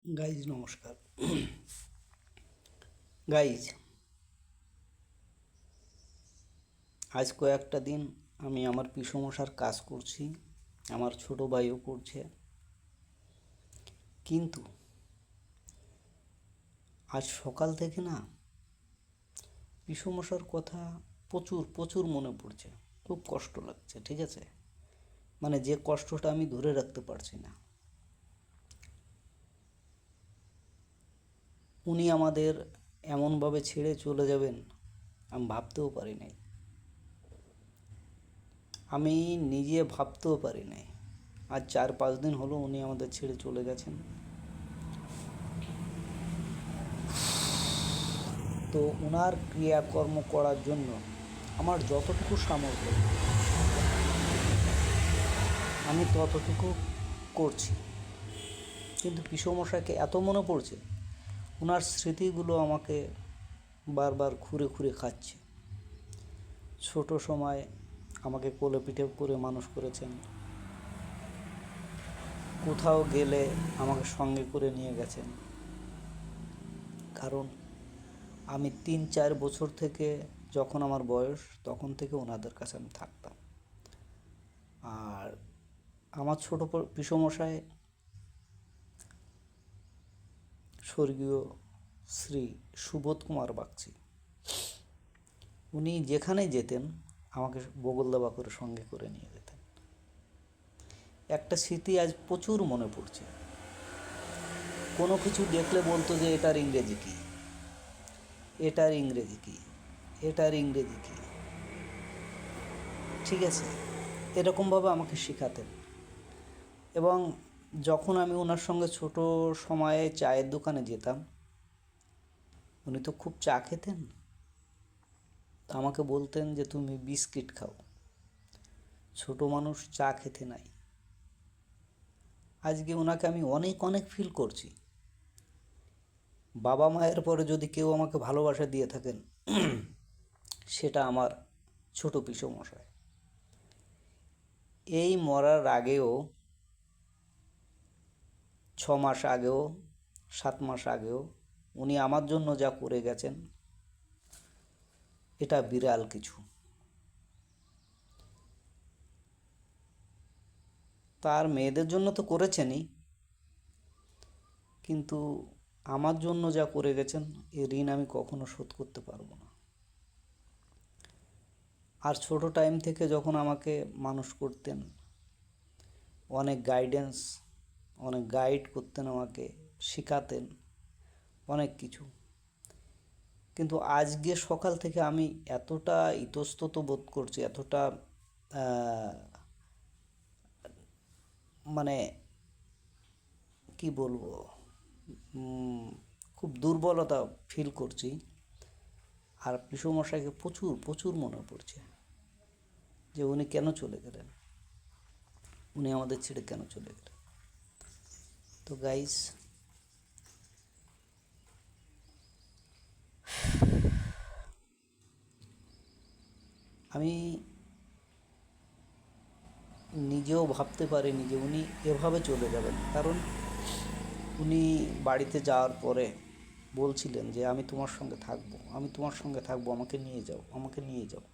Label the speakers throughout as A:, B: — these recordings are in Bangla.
A: গাইজ নমস্কার। গাইজ, আজ কয়েকটা দিন আমি আমার পিসমশার কাজ করছি, আমার ছোট ভাইও করছে, কিন্তু আজ সকাল থেকে না পিসমশার কথা প্রচুর প্রচুর মনে পড়ছে। খুব কষ্ট লাগছে, ঠিক আছে? মানে যে কষ্টটা আমি ধরে রাখতে পারছি না। উনি আমাদের এমনভাবে ছেড়ে চলে যাবেন আমি ভাবতেও পারি নাই। আমি নিজে ভাবতেও পারি নাই। আজ 4-5 দিন হলো উনি আমাদের ছেড়ে চলে গেছেন। তো ওনার ক্রিয়াকর্ম করার জন্য আমার যতটুকু সামর্থ্য আমি ততটুকু করছি, কিন্তু পিসমশাইকে এত মনে পড়ছে, ওনার স্মৃতিগুলো আমাকে বারবার খুঁড়ে খুঁড়ে খাচ্ছে। ছোট সময় আমাকে কোলে পিঠে করে মানুষ করেছেন, কোথাও গেলে আমাকে সঙ্গে করে নিয়ে গেছেন। কারণ আমি 3-4 বছর থেকে, যখন আমার বয়স তখন থেকে ওনাদের কাছে আমি থাকতাম। আর আমার ছোট পিসমশাই স্বর্গীয় শ্রী সুবোধ কুমার বাগচি, উনি যেখানে যেতেন আমাকে বগল দাবা করে সঙ্গে করে নিয়ে যেতেন। একটা স্মৃতি আজ প্রচুর মনে পড়ছে। কোনো কিছু দেখলে বলতো যে এটার ইংরেজি কী, এটার ইংরেজি কী, এটার ইংরেজি কী, ঠিক আছে? এরকমভাবে আমাকে শেখাতেন। এবং যখন আমি ওনার সঙ্গে ছোট সময়ে চায়ের দোকানে যেতাম, উনি তো খুব চা খেতেন, তো আমাকে বলতেন যে তুমি বিস্কিট খাও, ছোট মানুষ চা খেতে নাই। আজকে ওনাকে আমি অনেক অনেক ফিল করছি। বাবা মায়ের পরে যদি কেউ আমাকে ভালোবাসা দিয়ে থাকেন সেটা আমার ছোট পিসমশাই। এই মরার আগেও, 6 মাস আগেও, 7 মাস আগেও উনি আমার জন্য যা করে গেছেন এটা বিরাল কিছু। তার মেয়েদের জন্য তো করেছেনই, কিন্তু আমার জন্য যা করে গেছেন এ ঋণ আমি কখনো শোধ করতে পারবো না। আর ছোট টাইম থেকে যখন আমাকে মানুষ করতেন, অনেক গাইডেন্স, অনেক গাইড করতেন, আমাকে শেখাতেন অনেক কিছু। কিন্তু আজকে সকাল থেকে আমি এতটা ইতস্তত বোধ করছি, এতটা মানে কি বলবো, খুব দুর্বলতা ফিল করছি। আর পিসমশাইকে প্রচুর প্রচুর মনে পড়ছে যে উনি কেন চলে গেলেন, উনি আমাদের ছেড়ে কেন চলে গেলেন। তো গাইস, আমি নিজেও ভাবতে পারিনি যে উনি এভাবে চলে যাবেন। কারণ উনি বাড়িতে যাওয়ার পরে বলছিলেন যে আমি তোমার সঙ্গে থাকবো, আমি তোমার সঙ্গে থাকবো, আমাকে নিয়ে যাও, আমাকে নিয়ে যাও।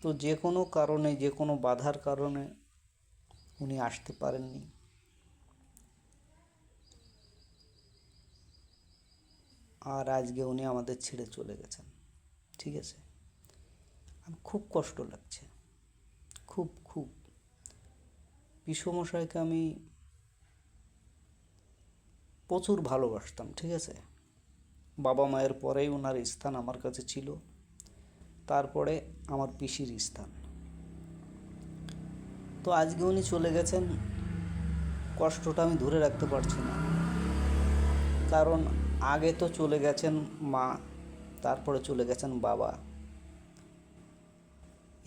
A: তো যে কোনো কারণে, যে কোনো বাধার কারণে উনি আসতে পারেননি। আর আজকে উনি আমাদের ছেড়ে চলে গেছেন, ঠিক আছে? আমি খুব কষ্ট লাগছে, খুব খুব। পিসমশাইকে আমি প্রচুর ভালোবাসতাম, ঠিক আছে? বাবা মায়ের পরেই ওনার স্থান আমার কাছে ছিল, তারপরে আমার পিসির স্থান। তো আজকে উনি চলে গেছেন, কষ্টটা আমি ধরে রাখতে পারছি না। কারণ আগে তো চলে গেছেন মা, তারপরে চলে গেছেন বাবা,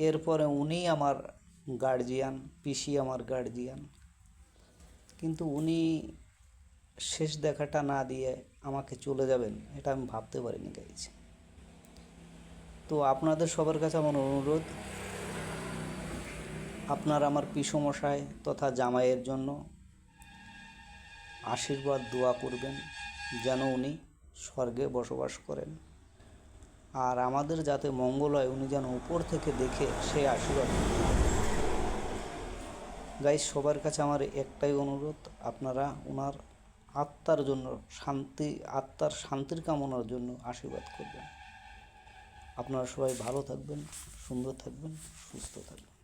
A: এরপরে উনি আমার গার্জিয়ান, পিসি আমার গার্জিয়ান। কিন্তু উনি শেষ দেখাটা না দিয়ে আমাকে চলে যাবেন এটা আমি ভাবতে পারিনি গাইজ। তো আপনাদের সবার কাছে আমার অনুরোধ, আপনার আমার পিসমশাই তথা জামাইয়ের জন্য আশীর্বাদ দোয়া করবেন যেন উনি স্বর্গে বসবাস করেন, আর আমাদের যাতে মঙ্গল হয় উনি যেন উপর থেকে দেখে সেই আশীর্বাদ করেন। গাইস, সবার কাছে আমার একটাই অনুরোধ, আপনারা ওনার আত্মার জন্য আত্মার শান্তির কামনার জন্য আশীর্বাদ করবেন। আপনারা সবাই ভালো থাকবেন, সুন্দর থাকবেন, সুস্থ থাকবেন।